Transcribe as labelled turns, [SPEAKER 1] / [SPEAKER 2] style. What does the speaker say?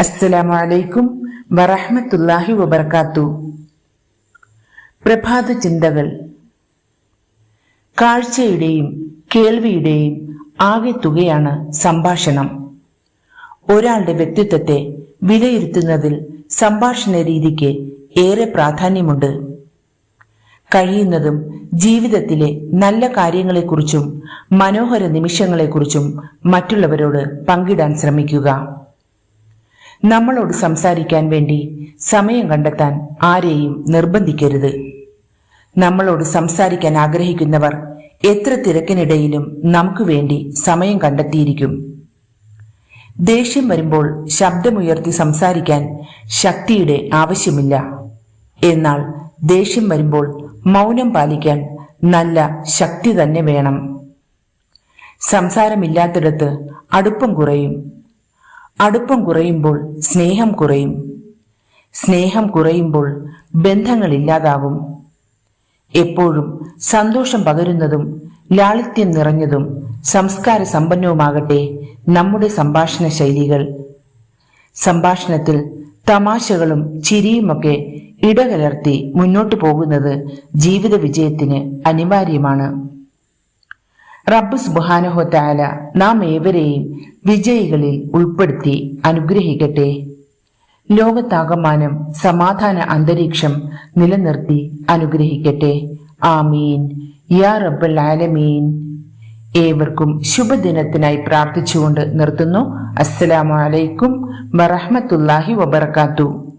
[SPEAKER 1] അസ്സലാമു അലൈക്കും വറഹ്മത്തുള്ളാഹി വബറകാത്തു. പ്രഭാത ചിന്തകൾ. കാഴ്ചയുടെയും കേൾവിയുടെയും ആകെ തുകയാണ് സംഭാഷണം. ഒരാളുടെ വ്യക്തിത്വത്തെ വിലയിരുത്തുന്നതിൽ സംഭാഷണ രീതിക്ക് ഏറെ പ്രാധാന്യമുണ്ട്. കഴിയുന്നതും ജീവിതത്തിലെ നല്ല കാര്യങ്ങളെക്കുറിച്ചും മനോഹര നിമിഷങ്ങളെക്കുറിച്ചും മറ്റുള്ളവരോട് പങ്കിടാൻ ശ്രമിക്കുക. നമ്മളോട് സംസാരിക്കാൻ വേണ്ടി സമയം കണ്ടെത്താൻ ആരെയും നിർബന്ധിക്കരുത്. നമ്മളോട് സംസാരിക്കാൻ ആഗ്രഹിക്കുന്നവർ എത്ര തിരക്കിനിടയിലും നമുക്ക് വേണ്ടി സമയം കണ്ടെത്തിയിരിക്കും. ദേഷ്യം വരുമ്പോൾ ശബ്ദമുയർത്തി സംസാരിക്കാൻ ശക്തിയുടെ ആവശ്യമില്ല. എന്നാൽ ദേഷ്യം വരുമ്പോൾ മൗനം പാലിക്കാൻ നല്ല ശക്തി തന്നെ വേണം. സംസാരമില്ലാത്തിടത്ത് അടുപ്പം കുറയും. അടുപ്പം കുറയുമ്പോൾ സ്നേഹം കുറയും. സ്നേഹം കുറയുമ്പോൾ ബന്ധങ്ങളില്ലാതാവും. എപ്പോഴും സന്തോഷം പകരുന്നതും ലാളിത്യം നിറഞ്ഞതും സംസ്കാര സമ്പന്നവുമാകട്ടെ നമ്മുടെ സംഭാഷണ ശൈലികൾ. സംഭാഷണത്തിൽ തമാശകളും ചിരിയുമൊക്കെ ഇടകലർത്തി മുന്നോട്ടു പോകുന്നത് ജീവിത വിജയത്തിന് അനിവാര്യമാണ്. റബ്ബ് സുബ്ഹാനഹു വ തആല നാം ഏവരെയും വിജയികളിൽ ഉൾപ്പെടുത്തി അനുഗ്രഹിക്കട്ടെ. ലോകത്താകമാനം സമാധാന അന്തരീക്ഷം നിലനിർത്തി അനുഗ്രഹിക്കട്ടെ. ആമീൻ യാ റബ്ബൽ ആലമീൻ. ഏവർക്കും ശുഭദിനത്തിനായി പ്രാർത്ഥിച്ചുകൊണ്ട് നിർത്തുന്നു. അസ്സലാമു അലൈക്കും വറഹ്മത്തുള്ളാഹി വബറകാതുഹു.